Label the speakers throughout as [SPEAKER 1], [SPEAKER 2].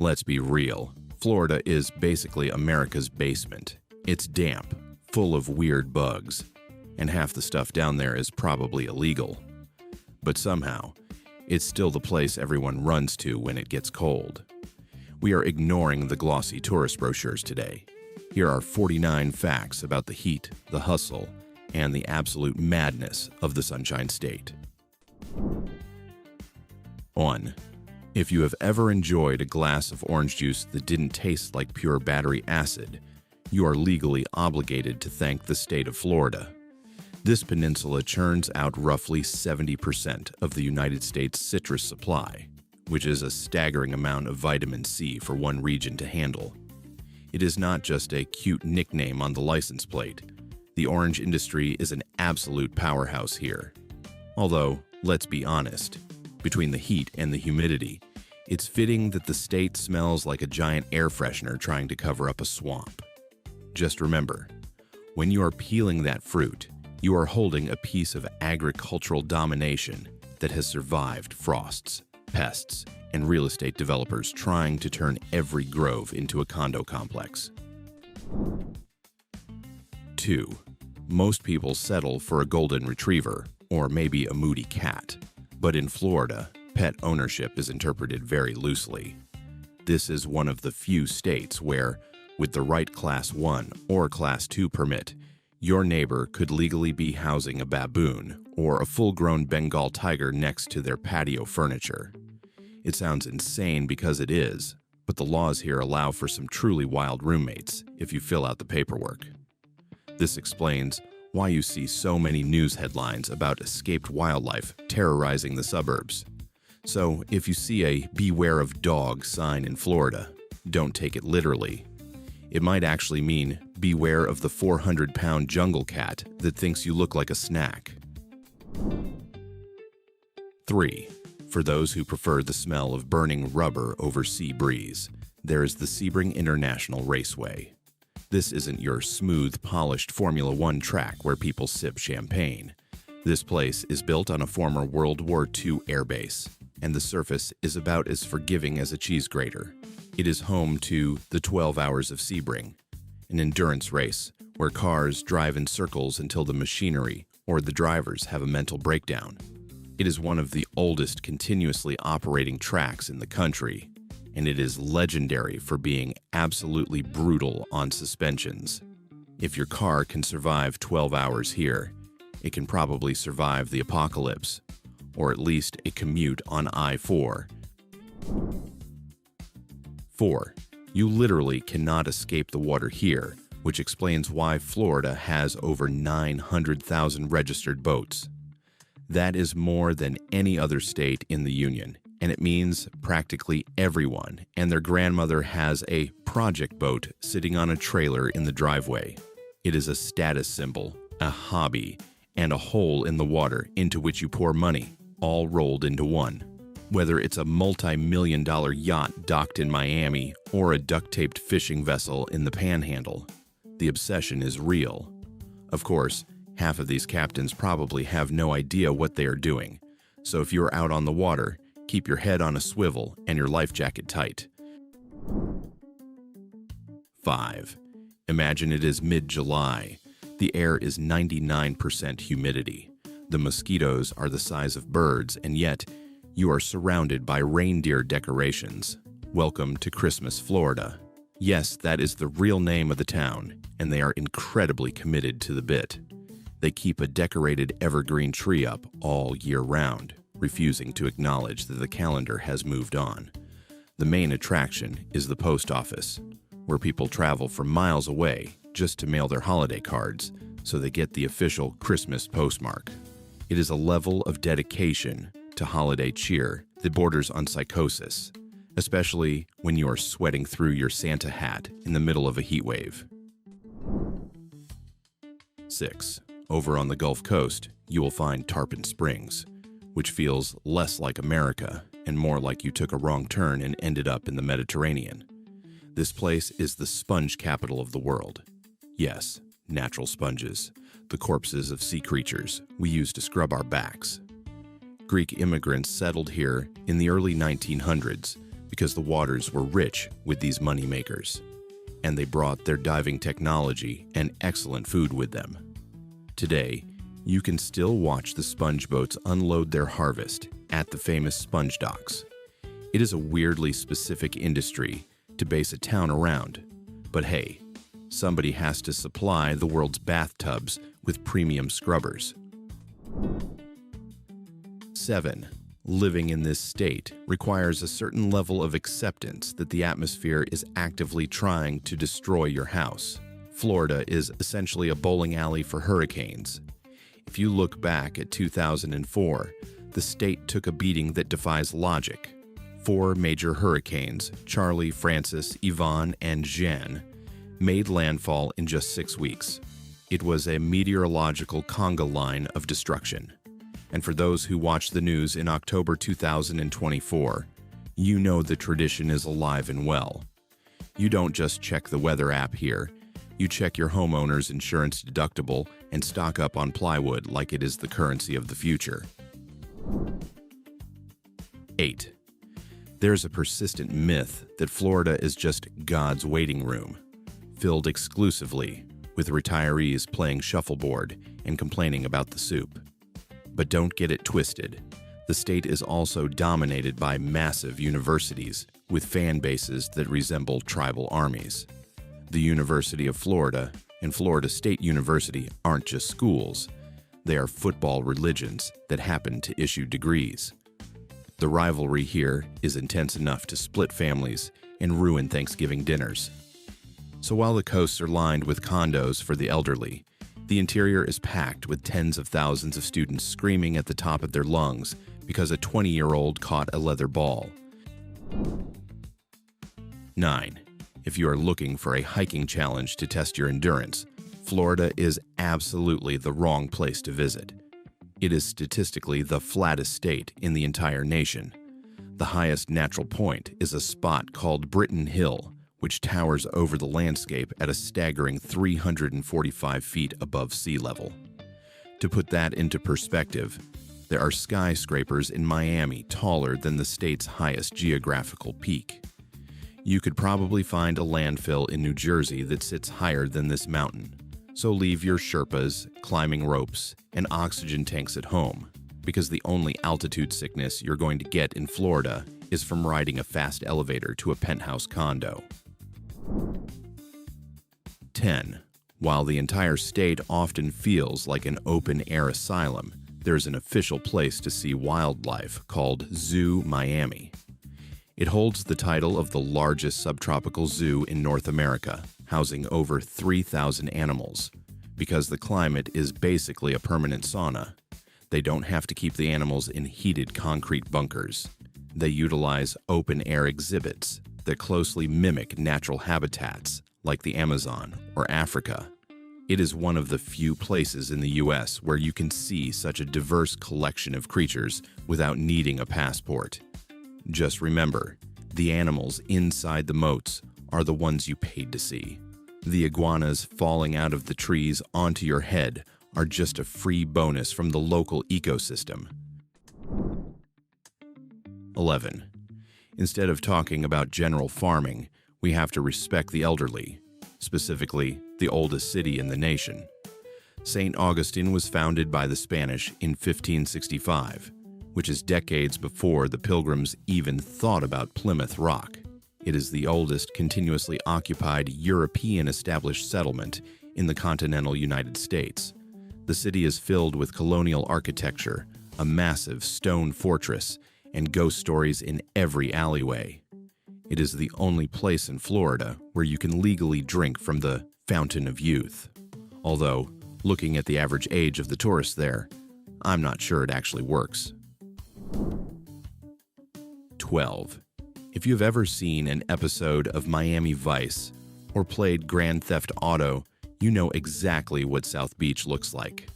[SPEAKER 1] Let's be real. Florida is basically America's basement. It's damp, full of weird bugs, and half the stuff down there is probably illegal. But somehow, it's still the place everyone runs to when it gets cold. We are ignoring the glossy tourist brochures today. Here are 49 facts about the heat, the hustle, and the absolute madness of the Sunshine State. 1. If you have ever enjoyed a glass of orange juice that didn't taste like pure battery acid, you are legally obligated to thank the state of Florida. This peninsula churns out roughly 70% of the United States citrus supply, which is a staggering amount of vitamin C for one region to handle. It is not just a cute nickname on the license plate. The orange industry is an absolute powerhouse here. Although, let's be honest, between the heat and the humidity, it's fitting that the state smells like a giant air freshener trying to cover up a swamp. Just remember, when you are peeling that fruit, you are holding a piece of agricultural domination that has survived frosts, pests, and real estate developers trying to turn every grove into a condo complex. 2. Most people settle for a golden retriever, or maybe a moody cat. But in Florida, pet ownership is interpreted very loosely. This is one of the few states where, with the right Class 1 or Class 2 permit, your neighbor could legally be housing a baboon or a full-grown Bengal tiger next to their patio furniture. It sounds insane because it is, but the laws here allow for some truly wild roommates if you fill out the paperwork. This explains why you see so many news headlines about escaped wildlife terrorizing the suburbs. So if you see a "Beware of Dog" sign in Florida, don't take it literally. It might actually mean beware of the 400-pound jungle cat that thinks you look like a snack. 3. For those who prefer the smell of burning rubber over sea breeze, there is the Sebring International Raceway. This isn't your smooth, polished Formula One track where people sip champagne. This place is built on a former World War II airbase, and the surface is about as forgiving as a cheese grater. It is home to the 12 Hours of Sebring, an endurance race where cars drive in circles until the machinery or the drivers have a mental breakdown. It is one of the oldest continuously operating tracks in the country, and it is legendary for being absolutely brutal on suspensions. If your car can survive 12 hours here, it can probably survive the apocalypse, or at least a commute on I-4. 4. You literally cannot escape the water here, which explains why Florida has over 900,000 registered boats. That is more than any other state in the Union, and it means practically everyone and their grandmother has a project boat sitting on a trailer in the driveway. It is a status symbol, a hobby, and a hole in the water into which you pour money, all rolled into one. Whether it's a multi-million-dollar yacht docked in Miami or a duct-taped fishing vessel in the Panhandle, the obsession is real. Of course, half of these captains probably have no idea what they are doing, so if you are out on the water, keep your head on a swivel and your life jacket tight. 5. Imagine it is mid-July. The air is 99% humidity. The mosquitoes are the size of birds, and yet you are surrounded by reindeer decorations. Welcome to Christmas, Florida. Yes, that is the real name of the town, and they are incredibly committed to the bit. They keep a decorated evergreen tree up all year round, refusing to acknowledge that the calendar has moved on. The main attraction is the post office, where people travel from miles away just to mail their holiday cards so they get the official Christmas postmark. It is a level of dedication to holiday cheer that borders on psychosis, especially when you are sweating through your Santa hat in the middle of a heat wave. 6. Over on the Gulf Coast, you will find Tarpon Springs, which feels less like America and more like you took a wrong turn and ended up in the Mediterranean. This place is the sponge capital of the world. Yes, natural sponges, the corpses of sea creatures we use to scrub our backs. Greek immigrants settled here in the early 1900s, because the waters were rich with these moneymakers, and they brought their diving technology and excellent food with them. Today, you can still watch the sponge boats unload their harvest at the famous sponge docks. It is a weirdly specific industry to base a town around, but hey, somebody has to supply the world's bathtubs with premium scrubbers. 7. Living in this state requires a certain level of acceptance that the atmosphere is actively trying to destroy your house. Florida is essentially a bowling alley for hurricanes. If you look back at 2004, the state took a beating that defies logic. 4 major hurricanes, Charlie, Francis, Yvonne, and Jeanne, made landfall in just 6 weeks. It was a meteorological conga line of destruction. And for those who watched the news in October 2024, you know the tradition is alive and well. You don't just check the weather app here. You check your homeowner's insurance deductible and stock up on plywood like it is the currency of the future. 8. There's a persistent myth that Florida is just God's waiting room, filled exclusively with retirees playing shuffleboard and complaining about the soup. But don't get it twisted. The state is also dominated by massive universities with fan bases that resemble tribal armies. The University of Florida and Florida State University aren't just schools. They are football religions that happen to issue degrees. The rivalry here is intense enough to split families and ruin Thanksgiving dinners. So while the coasts are lined with condos for the elderly, the interior is packed with tens of thousands of students screaming at the top of their lungs because a 20-year-old caught a leather ball. 9. If you are looking for a hiking challenge to test your endurance, Florida is absolutely the wrong place to visit. It is statistically the flattest state in the entire nation. The highest natural point is a spot called Britton Hill, which towers over the landscape at a staggering 345 feet above sea level. To put that into perspective, there are skyscrapers in Miami taller than the state's highest geographical peak. You could probably find a landfill in New Jersey that sits higher than this mountain. So leave your Sherpas, climbing ropes, and oxygen tanks at home, because the only altitude sickness you're going to get in Florida is from riding a fast elevator to a penthouse condo. 10. While the entire state often feels like an open-air asylum, there's an official place to see wildlife called Zoo Miami. It holds the title of the largest subtropical zoo in North America, housing over 3,000 animals. Because the climate is basically a permanent sauna, they don't have to keep the animals in heated concrete bunkers. They utilize open-air exhibits that closely mimic natural habitats like the Amazon or Africa. It is one of the few places in the U.S. where you can see such a diverse collection of creatures without needing a passport. Just remember, the animals inside the moats are the ones you paid to see. The iguanas falling out of the trees onto your head are just a free bonus from the local ecosystem. 11. Instead of talking about general farming, we have to respect the elderly, specifically the oldest city in the nation. St. Augustine was founded by the Spanish in 1565, which is decades before the Pilgrims even thought about Plymouth Rock. It is the oldest continuously occupied European established settlement in the continental United States. The city is filled with colonial architecture, a massive stone fortress, and ghost stories in every alleyway. It is the only place in Florida where you can legally drink from the Fountain of Youth. Although, looking at the average age of the tourists there, I'm not sure it actually works. 12. If you've ever seen an episode of Miami Vice or played Grand Theft Auto, you know exactly what South Beach looks like.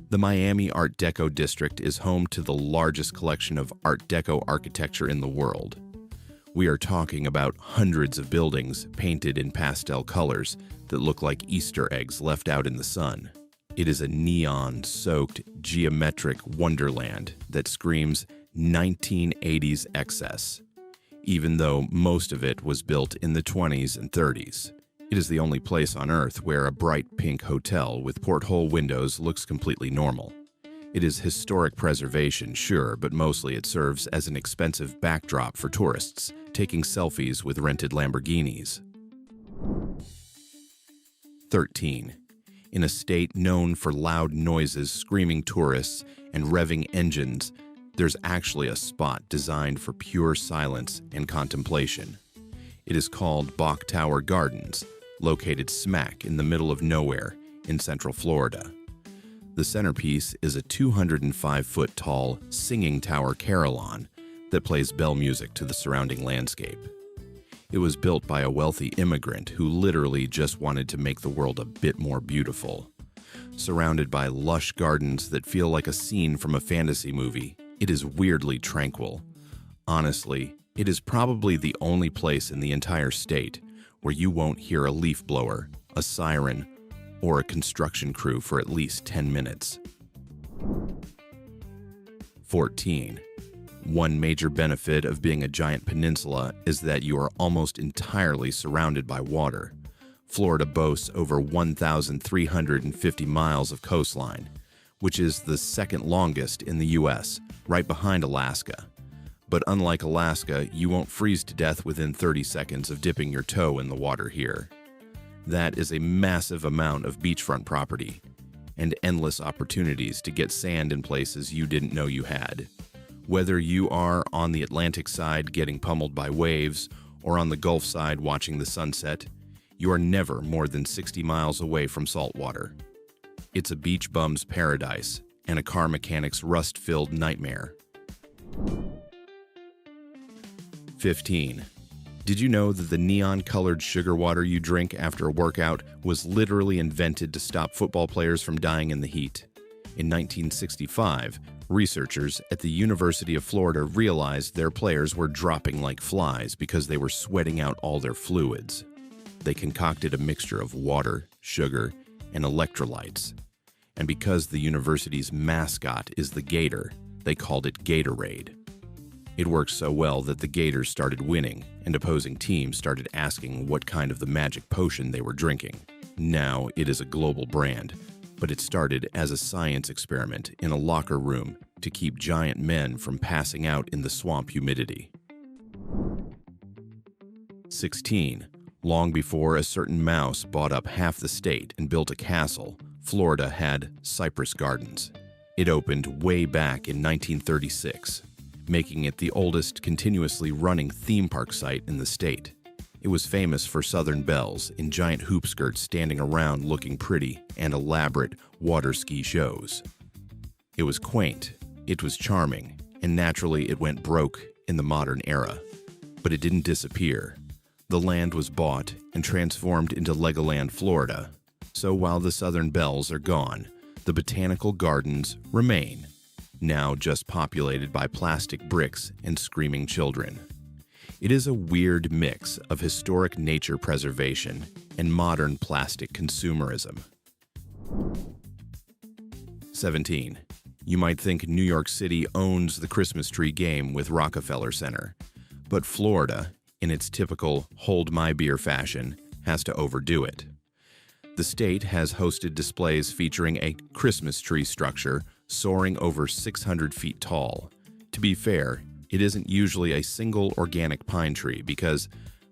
[SPEAKER 1] The Miami Art Deco district is home to the largest collection of Art Deco architecture in the world. We are talking about hundreds of buildings painted in pastel colors that look like Easter eggs left out in the sun. It is a neon-soaked geometric wonderland that screams 1980s excess. even though most of it was built in the 20s and 30s. It is the only place on Earth where a bright pink hotel with porthole windows looks completely normal. It is historic preservation, sure, but mostly it serves as an expensive backdrop for tourists, taking selfies with rented Lamborghinis. 13. In a state known for loud noises, screaming tourists, and revving engines, there's actually a spot designed for pure silence and contemplation. It is called Bok Tower Gardens, located smack in the middle of nowhere in central Florida. The centerpiece is a 205-foot-tall singing tower carillon that plays bell music to the surrounding landscape. It was built by a wealthy immigrant who literally just wanted to make the world a bit more beautiful. Surrounded by lush gardens that feel like a scene from a fantasy movie, it is weirdly tranquil. Honestly, it is probably the only place in the entire state where you won't hear a leaf blower, a siren, or a construction crew for at least 10 minutes. 14. One major benefit of being a giant peninsula is that you are almost entirely surrounded by water. Florida boasts over 1,350 miles of coastline, which is the second longest in the U.S., right behind Alaska. But unlike Alaska, you won't freeze to death within 30 seconds of dipping your toe in the water here. That is a massive amount of beachfront property and endless opportunities to get sand in places you didn't know you had. Whether you are on the Atlantic side getting pummeled by waves or on the Gulf side watching the sunset, you are never more than 60 miles away from saltwater. It's a beach bum's paradise and a car mechanic's rust-filled nightmare. 15. Did you know that the neon-colored sugar water you drink after a workout was literally invented to stop football players from dying in the heat? In 1965, researchers at the University of Florida realized their players were dropping like flies because they were sweating out all their fluids. They concocted a mixture of water, sugar, and electrolytes. And because the university's mascot is the gator, they called it Gatorade. It worked so well that the Gators started winning, and opposing teams started asking what kind of the magic potion they were drinking. Now it is a global brand, but it started as a science experiment in a locker room to keep giant men from passing out in the swamp humidity. 16. Long before a certain mouse bought up half the state and built a castle, Florida had Cypress Gardens. It opened way back in 1936, making it the oldest continuously running theme park site in the state. It was famous for southern belles in giant hoop skirts standing around looking pretty and elaborate water ski shows. It was quaint, it was charming, and naturally it went broke in the modern era. But it didn't disappear. The land was bought and transformed into Legoland, Florida. So while the southern belles are gone, the botanical gardens remain, now just populated by plastic bricks and screaming children. It is a weird mix of historic nature preservation and modern plastic consumerism. 17. You might think New York City owns the Christmas tree game with Rockefeller Center, but Florida, in its typical hold my beer fashion, has to overdo it. The state has hosted displays featuring a Christmas tree structure soaring over 600 feet tall. To be fair, it isn't usually a single organic pine tree because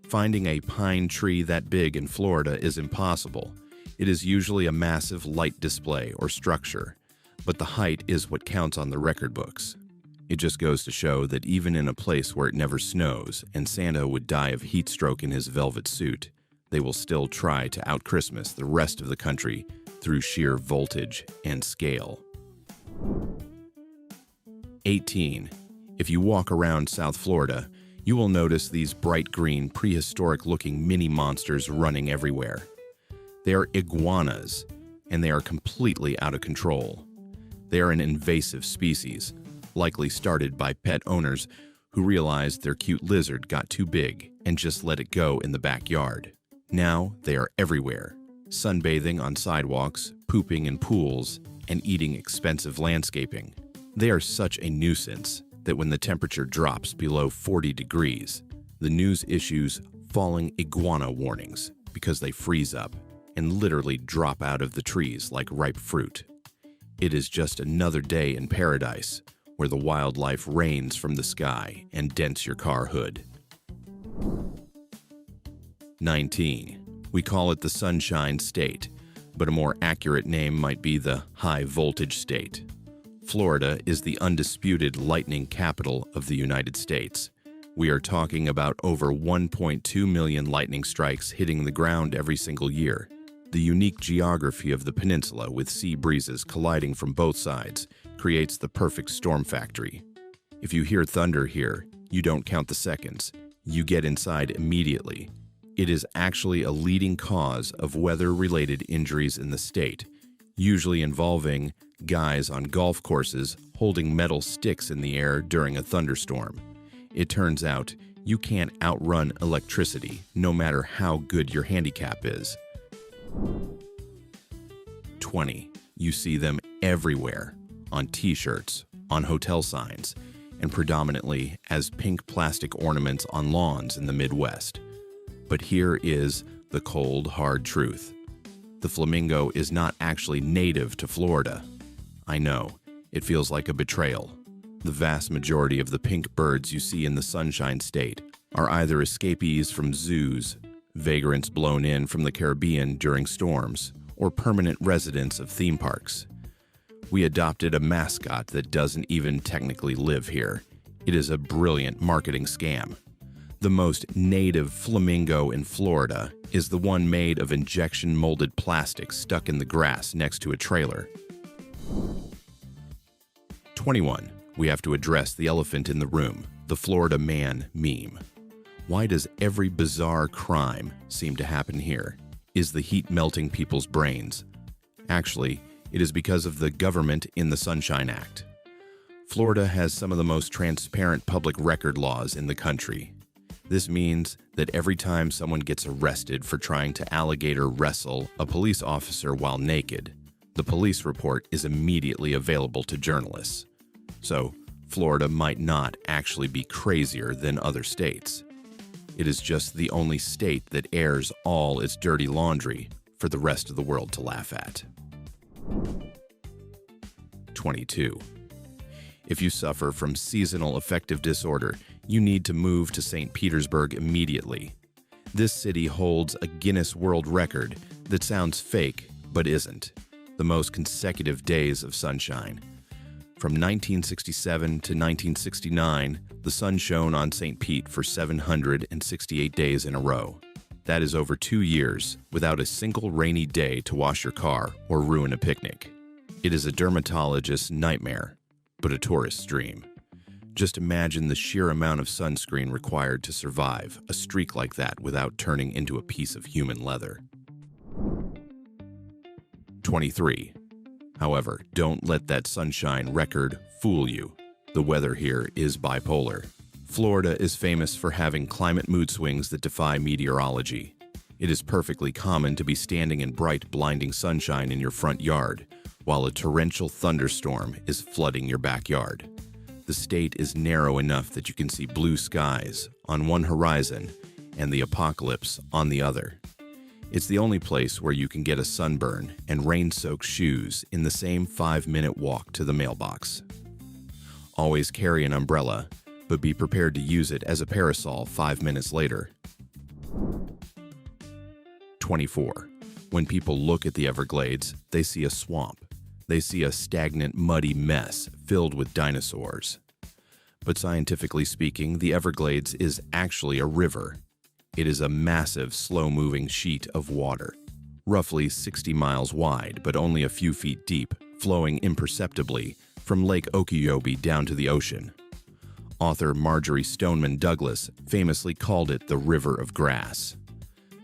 [SPEAKER 1] finding a pine tree that big in Florida is impossible. It is usually a massive light display or structure, but the height is what counts on the record books. It just goes to show that even in a place where it never snows and Santa would die of heat stroke in his velvet suit, they will still try to out-Christmas the rest of the country through sheer voltage and scale. 18. If you walk around South Florida, you will notice these bright green, prehistoric-looking mini monsters running everywhere. They are iguanas, and they are completely out of control. They are an invasive species, likely started by pet owners who realized their cute lizard got too big and just let it go in the backyard. Now they are everywhere, sunbathing on sidewalks, pooping in pools, and eating expensive landscaping. They are such a nuisance that when the temperature drops below 40 degrees, the news issues falling iguana warnings because they freeze up and literally drop out of the trees like ripe fruit. It is just another day in paradise where the wildlife rains from the sky and dents your car hood. 19. We call it the Sunshine State, but a more accurate name might be the High Voltage State. Florida is the undisputed lightning capital of the United States. We are talking about over 1.2 million lightning strikes hitting the ground every single year. The unique geography of the peninsula with sea breezes colliding from both sides creates the perfect storm factory. If you hear thunder here, you don't count the seconds. You get inside immediately. It is actually a leading cause of weather-related injuries in the state, usually involving guys on golf courses holding metal sticks in the air during a thunderstorm. It turns out you can't outrun electricity, no matter how good your handicap is. 20. You see them everywhere, on t-shirts, on hotel signs, and predominantly as pink plastic ornaments on lawns in the Midwest. But here is the cold, hard truth. The flamingo is not actually native to Florida. I know, it feels like a betrayal. The vast majority of the pink birds you see in the Sunshine State are either escapees from zoos, vagrants blown in from the Caribbean during storms, or permanent residents of theme parks. We adopted a mascot that doesn't even technically live here. It is a brilliant marketing scam. The most native flamingo in Florida is the one made of injection-molded plastic stuck in the grass next to a trailer. 21. We have to address the elephant in the room, the Florida man meme. Why does every bizarre crime seem to happen here? Is the heat melting people's brains? Actually, it is because of the government in the Sunshine Act. Florida has some of the most transparent public record laws in the country. This means that every time someone gets arrested for trying to alligator wrestle a police officer while naked, the police report is immediately available to journalists. So, Florida might not actually be crazier than other states. It is just the only state that airs all its dirty laundry for the rest of the world to laugh at. 22. If you suffer from seasonal affective disorder, you need to move to St. Petersburg immediately. This city holds a Guinness World Record that sounds fake, but isn't. The most consecutive days of sunshine. From 1967 to 1969, the sun shone on St. Pete for 768 days in a row. That is over 2 years without a single rainy day to wash your car or ruin a picnic. It is a dermatologist's nightmare, but a tourist's dream. Just imagine the sheer amount of sunscreen required to survive a streak like that without turning into a piece of human leather. 23. However, don't let that sunshine record fool you. The weather here is bipolar. Florida is famous for having climate mood swings that defy meteorology. It is perfectly common to be standing in bright, blinding sunshine in your front yard, while a torrential thunderstorm is flooding your backyard. The state is narrow enough that you can see blue skies on one horizon and the apocalypse on the other. It's the only place where you can get a sunburn and rain-soaked shoes in the same 5-minute walk to the mailbox. Always carry an umbrella, but be prepared to use it as a parasol 5 minutes later. 24. When people look at the Everglades, they see a swamp. They see a stagnant, muddy mess filled with dinosaurs. But scientifically speaking, the Everglades is actually a river. It is a massive, slow-moving sheet of water, roughly 60 miles wide but only a few feet deep, flowing imperceptibly from Lake Okeechobee down to the ocean. Author Marjorie Stoneman Douglas famously called it the River of Grass.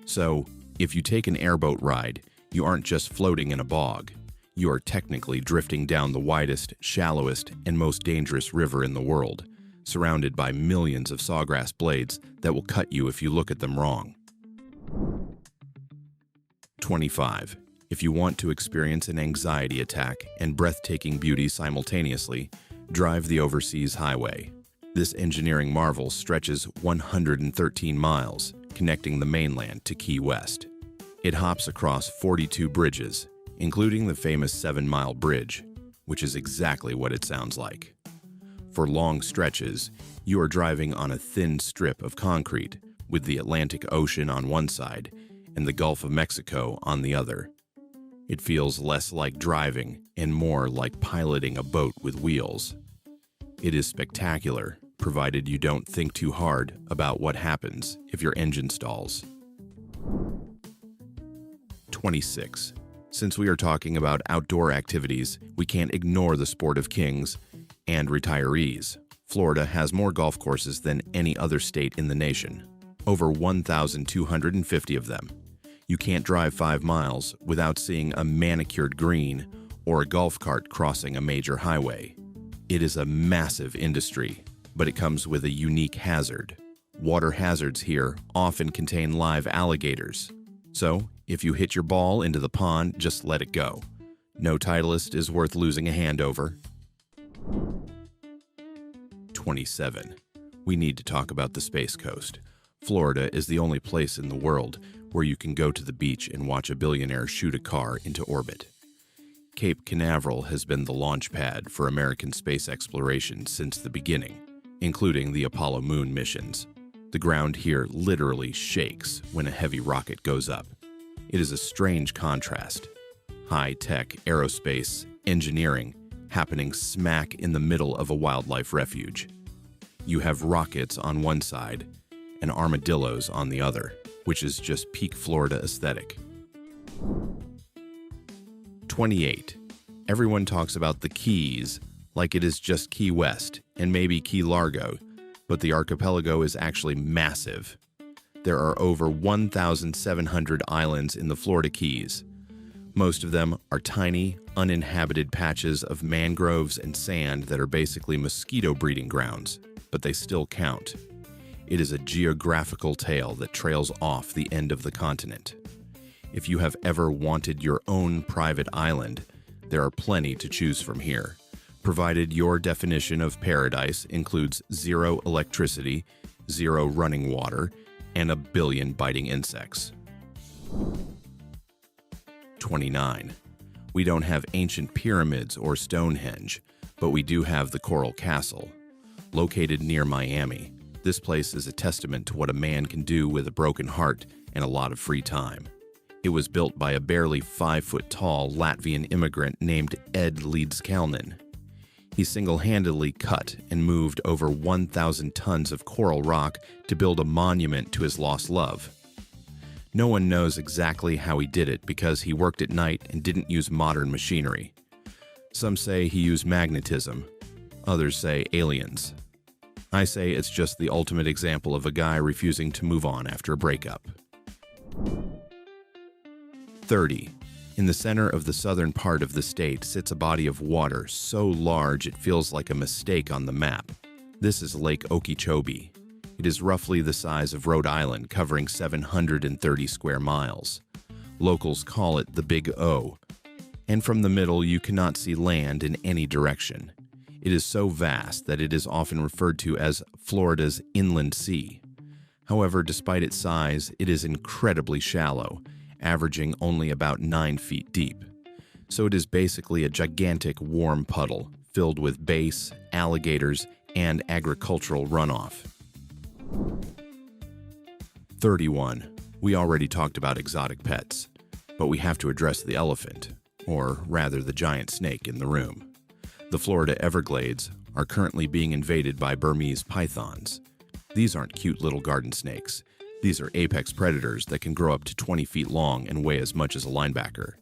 [SPEAKER 1] So, if you take an airboat ride, you aren't just floating in a bog. You are technically drifting down the widest, shallowest, and most dangerous river in the world, surrounded by millions of sawgrass blades that will cut you if you look at them wrong. 25. If you want to experience an anxiety attack and breathtaking beauty simultaneously, drive the overseas highway. This engineering marvel stretches 113 miles, connecting the mainland to Key West. It hops across 42 bridges, including the famous 7-mile bridge, which is exactly what it sounds like. For long stretches, you are driving on a thin strip of concrete with the Atlantic Ocean on one side and the Gulf of Mexico on the other. It feels less like driving and more like piloting a boat with wheels. It is spectacular, provided you don't think too hard about what happens if your engine stalls. 26. Since we are talking about outdoor activities, we can't ignore the sport of kings and retirees. Florida has more golf courses than any other state in the nation, over 1,250 of them. You can't drive 5 miles without seeing a manicured green or a golf cart crossing a major highway. It is a massive industry, but it comes with a unique hazard. Water hazards here often contain live alligators. So, if you hit your ball into the pond, just let it go. No Titleist is worth losing a hand over. 27. We need to talk about the Space Coast. Florida is the only place in the world where you can go to the beach and watch a billionaire shoot a car into orbit. Cape Canaveral has been the launch pad for American space exploration since the beginning, including the Apollo moon missions. The ground here literally shakes when a heavy rocket goes up. It is a strange contrast. High-tech aerospace engineering happening smack in the middle of a wildlife refuge. You have rockets on one side and armadillos on the other, which is just peak Florida aesthetic. 28. Everyone talks about the Keys like it is just Key West and maybe Key Largo, but the archipelago is actually massive. There are over 1,700 islands in the Florida Keys. Most of them are tiny, uninhabited patches of mangroves and sand that are basically mosquito breeding grounds, but they still count. It is a geographical tale that trails off the end of the continent. If you have ever wanted your own private island, there are plenty to choose from here, provided your definition of paradise includes 0 electricity, 0 running water, and a billion biting insects. 29. We don't have ancient pyramids or Stonehenge, but we do have the Coral Castle. Located near Miami, this place is a testament to what a man can do with a broken heart and a lot of free time. It was built by a barely 5-foot-tall Latvian immigrant named Ed Leedskalnin. He single-handedly cut and moved over 1,000 tons of coral rock to build a monument to his lost love. No one knows exactly how he did it because he worked at night and didn't use modern machinery. Some say he used magnetism, others say aliens. I say it's just the ultimate example of a guy refusing to move on after a breakup. 30. In the center of the southern part of the state sits a body of water so large it feels like a mistake on the map. This is Lake Okeechobee. It is roughly the size of Rhode Island, covering 730 square miles. Locals call it the Big O, and from the middle you cannot see land in any direction. It is so vast that it is often referred to as Florida's Inland Sea. However, despite its size, it is incredibly shallow, averaging only about 9 feet deep. So it is basically a gigantic warm puddle filled with bass, alligators, and agricultural runoff. 31. We already talked about exotic pets, but we have to address the elephant, or rather the giant snake in the room. The Florida Everglades are currently being invaded by Burmese pythons. These aren't cute little garden snakes. These are apex predators that can grow up to 20 feet long and weigh as much as a linebacker.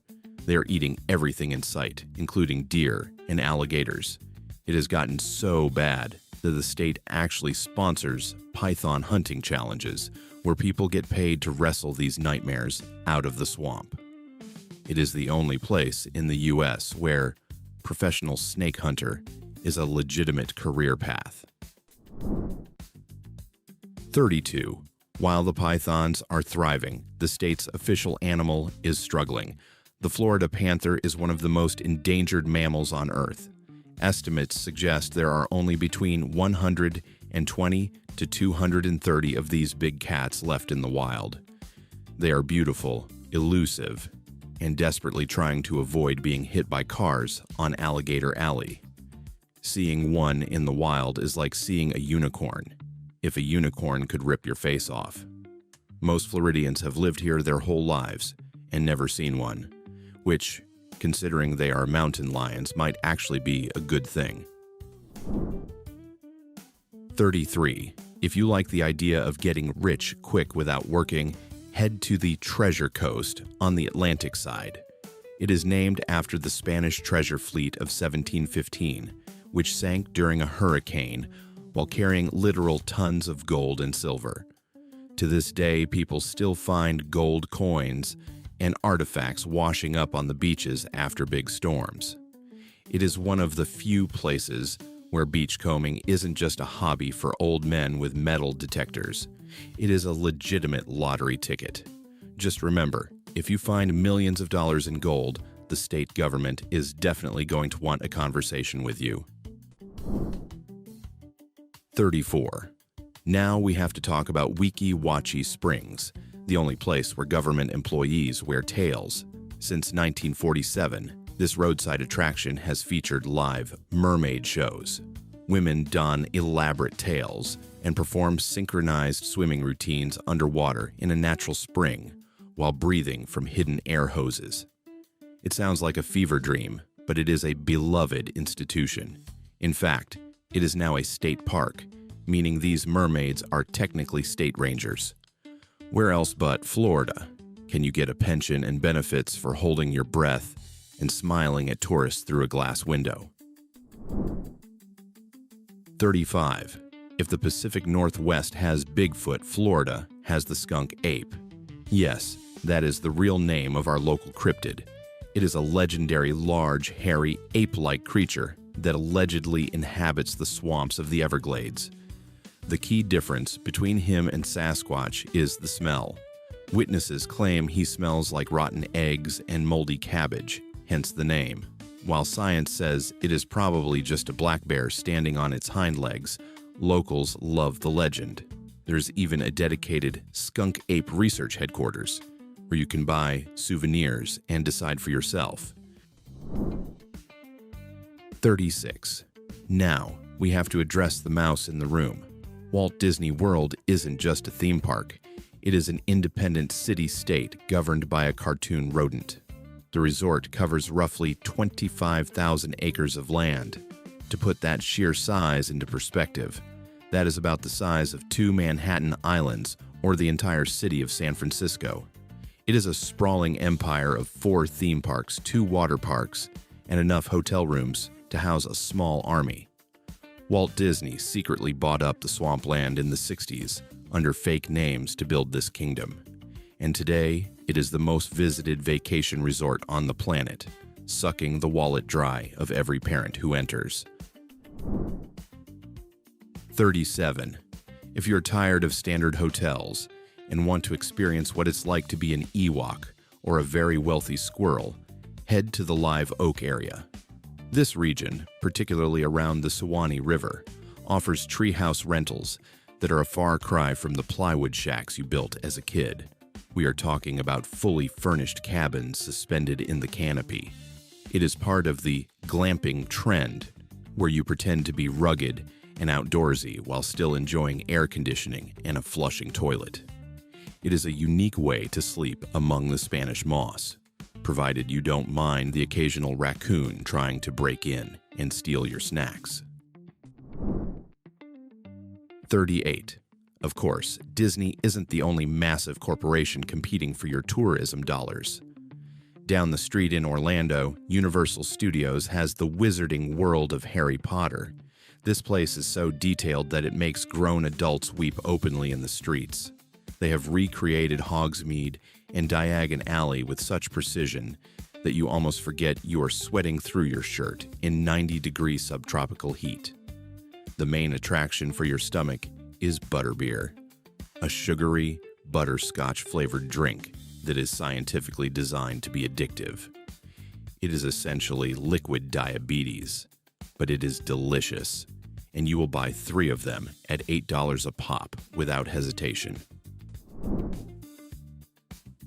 [SPEAKER 1] They are eating everything in sight, including deer and alligators. It has gotten so bad that the state actually sponsors python hunting challenges where people get paid to wrestle these nightmares out of the swamp. It is the only place in the U.S. where professional snake hunter is a legitimate career path. 32. While the pythons are thriving, the state's official animal is struggling. The Florida panther is one of the most endangered mammals on Earth. Estimates suggest there are only between 100 and 20 to 230 of these big cats left in the wild. They are beautiful, elusive, and desperately trying to avoid being hit by cars on Alligator Alley. Seeing one in the wild is like seeing a unicorn, if a unicorn could rip your face off. Most Floridians have lived here their whole lives and never seen one, which, considering they are mountain lions, might actually be a good thing. 33. If you like the idea of getting rich quick without working, head to the Treasure Coast on the Atlantic side. It is named after the Spanish treasure fleet of 1715, which sank during a hurricane while carrying literal tons of gold and silver. To this day, people still find gold coins and artifacts washing up on the beaches after big storms. It is one of the few places where beachcombing isn't just a hobby for old men with metal detectors. It is a legitimate lottery ticket. Just remember, if you find millions of dollars in gold, the state government is definitely going to want a conversation with you. 34. Now we have to talk about Weeki Wachee Springs, the only place where government employees wear tails. Since 1947, this roadside attraction has featured live mermaid shows. Women don elaborate tails and perform synchronized swimming routines underwater in a natural spring while breathing from hidden air hoses. It sounds like a fever dream, but it is a beloved institution. In fact, it is now a state park, meaning these mermaids are technically state rangers. Where else but Florida can you get a pension and benefits for holding your breath and smiling at tourists through a glass window? 35. If the Pacific Northwest has Bigfoot, Florida has the skunk ape. Yes, that is the real name of our local cryptid. It is a legendary, large, hairy, ape-like creature that allegedly inhabits the swamps of the Everglades. The key difference between him and Sasquatch is the smell. Witnesses claim he smells like rotten eggs and moldy cabbage, hence the name. While science says it is probably just a black bear standing on its hind legs, locals love the legend. There's even a dedicated skunk ape research headquarters, where you can buy souvenirs and decide for yourself. 36. Now, we have to address the mouse in the room. Walt Disney World isn't just a theme park. It is an independent city-state governed by a cartoon rodent. The resort covers roughly 25,000 acres of land. To put that sheer size into perspective, that is about the size of 2 Manhattan Islands or the entire city of San Francisco. It is a sprawling empire of 4 theme parks, 2 water parks, and enough hotel rooms to house a small army. Walt Disney secretly bought up the swampland in the 60s under fake names to build this kingdom. And today, it is the most visited vacation resort on the planet, sucking the wallet dry of every parent who enters. 37. If you're tired of standard hotels and want to experience what it's like to be an Ewok or a very wealthy squirrel, head to the Live Oak area. This region, particularly around the Suwannee River, offers treehouse rentals that are a far cry from the plywood shacks you built as a kid. We are talking about fully furnished cabins suspended in the canopy. It is part of the glamping trend, where you pretend to be rugged and outdoorsy while still enjoying air conditioning and a flushing toilet. It is a unique way to sleep among the Spanish moss, provided you don't mind the occasional raccoon trying to break in and steal your snacks. 38. Of course, Disney isn't the only massive corporation competing for your tourism dollars. Down the street in Orlando, Universal Studios has the Wizarding World of Harry Potter. This place is so detailed that it makes grown adults weep openly in the streets. They have recreated Hogsmeade and Diagon Alley with such precision that you almost forget you are sweating through your shirt in 90-degree subtropical heat. The main attraction for your stomach is butterbeer, a sugary, butterscotch-flavored drink that is scientifically designed to be addictive. It is essentially liquid diabetes, but it is delicious, and you will buy 3 of them at $8 a pop without hesitation.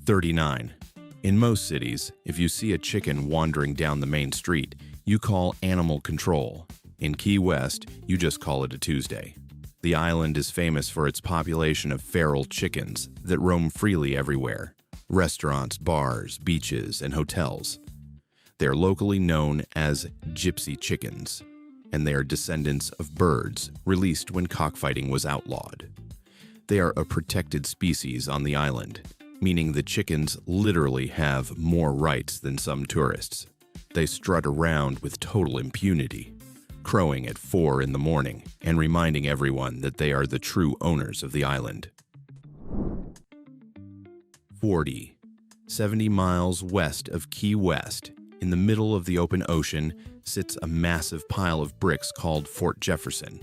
[SPEAKER 1] 39. In most cities, if you see a chicken wandering down the main street, you call animal control. In Key West, you just call it a Tuesday. The island is famous for its population of feral chickens that roam freely everywhere: restaurants, bars, beaches, and hotels. They are locally known as gypsy chickens, and they are descendants of birds released when cockfighting was outlawed. They are a protected species on the island, meaning the chickens literally have more rights than some tourists. They strut around with total impunity, crowing at 4 in the morning and reminding everyone that they are the true owners of the island. 40. 70 miles west of Key West, in the middle of the open ocean, sits a massive pile of bricks called Fort Jefferson.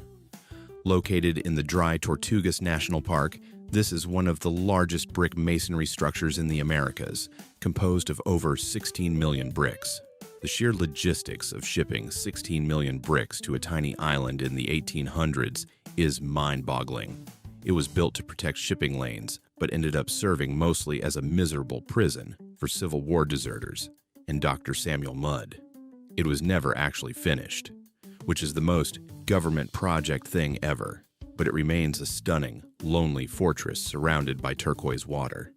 [SPEAKER 1] Located in the Dry Tortugas National Park, this is one of the largest brick masonry structures in the Americas, composed of over 16 million bricks. The sheer logistics of shipping 16 million bricks to a tiny island in the 1800s is mind-boggling. It was built to protect shipping lanes, but ended up serving mostly as a miserable prison for Civil War deserters and Dr. Samuel Mudd. It was never actually finished, which is the most government project thing ever, but it remains a stunning, lonely fortress surrounded by turquoise water.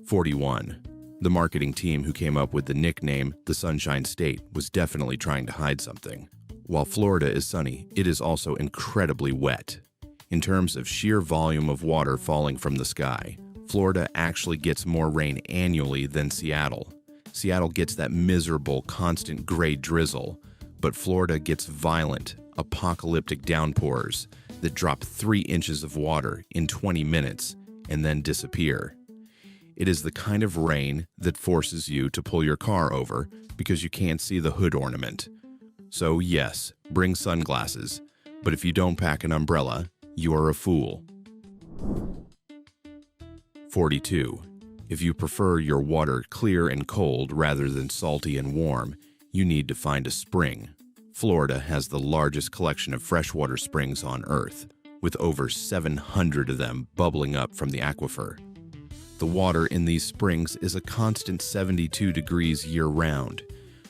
[SPEAKER 1] 41. The marketing team who came up with the nickname the Sunshine State was definitely trying to hide something. While Florida is sunny, it is also incredibly wet. In terms of sheer volume of water falling from the sky, Florida actually gets more rain annually than Seattle. Seattle gets that miserable, constant gray drizzle, but Florida gets violent, apocalyptic downpours that drop 3 inches of water in 20 minutes and then disappear. It is the kind of rain that forces you to pull your car over because you can't see the hood ornament. So yes, bring sunglasses, but if you don't pack an umbrella, you are a fool. 42. If you prefer your water clear and cold rather than salty and warm, you need to find a spring. Florida has the largest collection of freshwater springs on Earth, with over 700 of them bubbling up from the aquifer. The water in these springs is a constant 72 degrees year-round,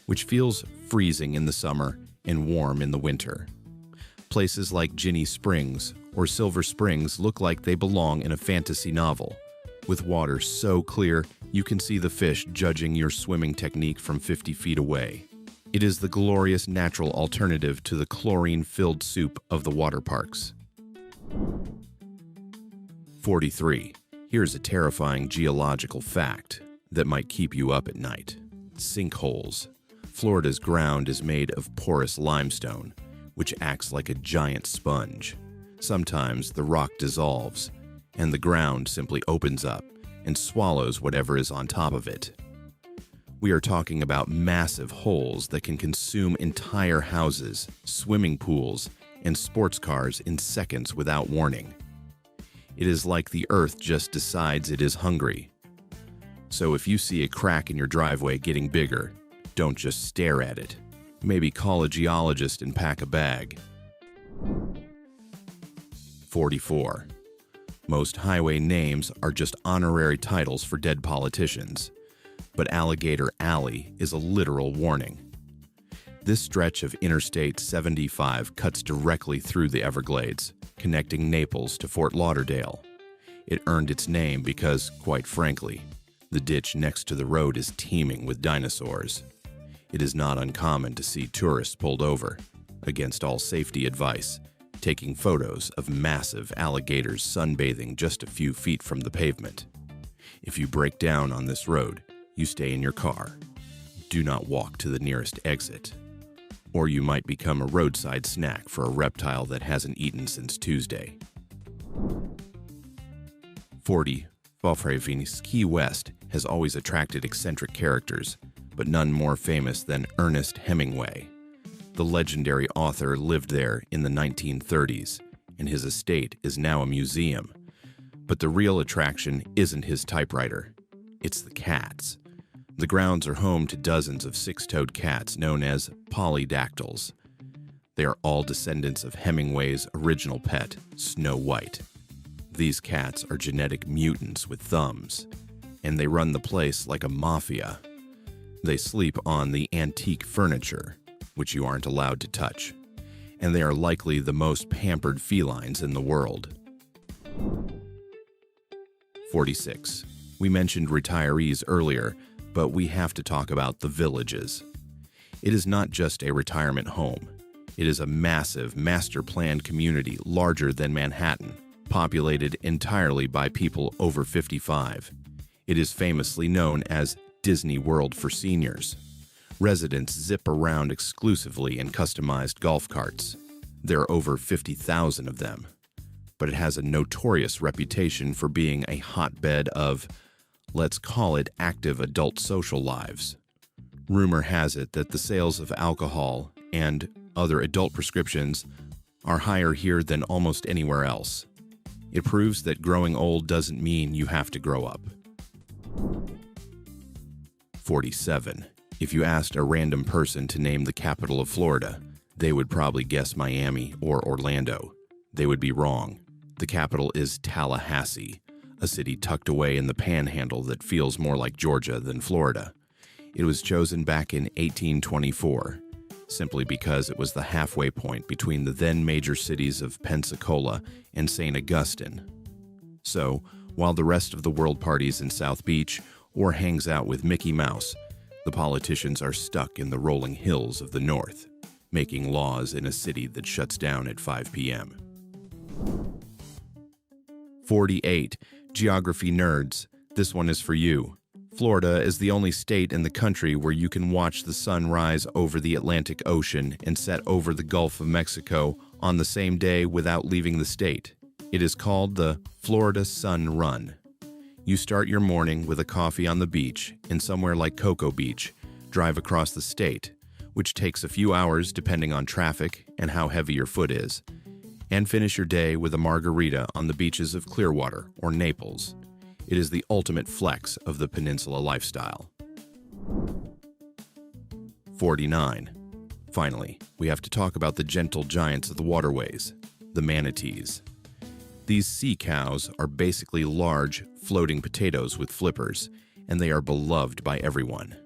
[SPEAKER 1] which feels freezing in the summer and warm in the winter. Places like Ginny Springs or Silver Springs look like they belong in a fantasy novel, with water so clear you can see the fish judging your swimming technique from 50 feet away. It is the glorious natural alternative to the chlorine-filled soup of the water parks. 43. Here's a terrifying geological fact that might keep you up at night. Sinkholes. Florida's ground is made of porous limestone, which acts like a giant sponge. Sometimes the rock dissolves, and the ground simply opens up and swallows whatever is on top of it. We are talking about massive holes that can consume entire houses, swimming pools, and sports cars in seconds without warning. It is like the earth just decides it is hungry. So if you see a crack in your driveway getting bigger, don't just stare at it. Maybe call a geologist and pack a bag. 44. Most highway names are just honorary titles for dead politicians, but Alligator Alley is a literal warning. This stretch of Interstate 75 cuts directly through the Everglades, connecting Naples to Fort Lauderdale. It earned its name because, quite frankly, the ditch next to the road is teeming with dinosaurs. It is not uncommon to see tourists pulled over, against all safety advice, taking photos of massive alligators sunbathing just a few feet from the pavement. If you break down on this road, you stay in your car. Do not walk to the nearest exit, or you might become a roadside snack for a reptile that hasn't eaten since Tuesday. 40. Key West has always attracted eccentric characters, but none more famous than Ernest Hemingway. The legendary author lived there in the 1930s, and his estate is now a museum. But the real attraction isn't his typewriter, it's the cats. The grounds are home to dozens of 6-toed cats known as polydactyls. They are all descendants of Hemingway's original pet, Snow White. These cats are genetic mutants with thumbs, and they run the place like a mafia. They sleep on the antique furniture, which you aren't allowed to touch, and they are likely the most pampered felines in the world. 46. We mentioned retirees earlier, but we have to talk about the villages. It is not just a retirement home. It is a massive, master-planned community larger than Manhattan, populated entirely by people over 55. It is famously known as Disney World for seniors. Residents zip around exclusively in customized golf carts. There are over 50,000 of them. But it has a notorious reputation for being a hotbed of, let's call it, active adult social lives. Rumor has it that the sales of alcohol and other adult prescriptions are higher here than almost anywhere else. It proves that growing old doesn't mean you have to grow up. 47. If you asked a random person to name the capital of Florida, they would probably guess Miami or Orlando. They would be wrong. The capital is Tallahassee, a city tucked away in the panhandle that feels more like Georgia than Florida. It was chosen back in 1824, simply because it was the halfway point between the then major cities of Pensacola and St. Augustine. So, while the rest of the world parties in South Beach or hangs out with Mickey Mouse, the politicians are stuck in the rolling hills of the north, making laws in a city that shuts down at 5 p.m. 48. Geography nerds, this one is for you. Florida is the only state in the country where you can watch the sun rise over the Atlantic Ocean and set over the Gulf of Mexico on the same day without leaving the state. It is called the Florida Sun Run. You start your morning with a coffee on the beach in somewhere like Cocoa Beach, drive across the state, which takes a few hours depending on traffic and how heavy your foot is, and finish your day with a margarita on the beaches of Clearwater or Naples. It is the ultimate flex of the peninsula lifestyle. 49. Finally, we have to talk about the gentle giants of the waterways, the manatees. These sea cows are basically large, floating potatoes with flippers, and they are beloved by everyone.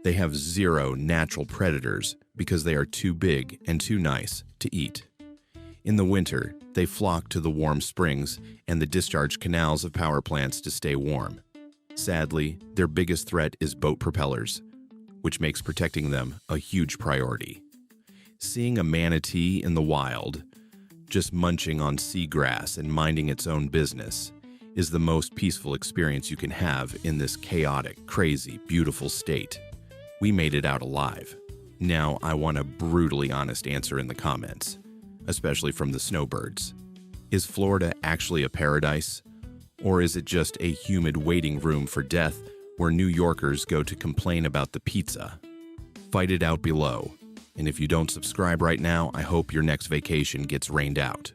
[SPEAKER 1] They have zero natural predators because they are too big and too nice to eat. In the winter, they flock to the warm springs and the discharge canals of power plants to stay warm. Sadly, their biggest threat is boat propellers, which makes protecting them a huge priority. Seeing a manatee in the wild, just munching on seagrass and minding its own business, is the most peaceful experience you can have in this chaotic, crazy, beautiful state. We made it out alive. Now I want a brutally honest answer in the comments, especially from the snowbirds. Is Florida actually a paradise? Or is it just a humid waiting room for death where New Yorkers go to complain about the pizza? Fight it out below. And if you don't subscribe right now, I hope your next vacation gets rained out.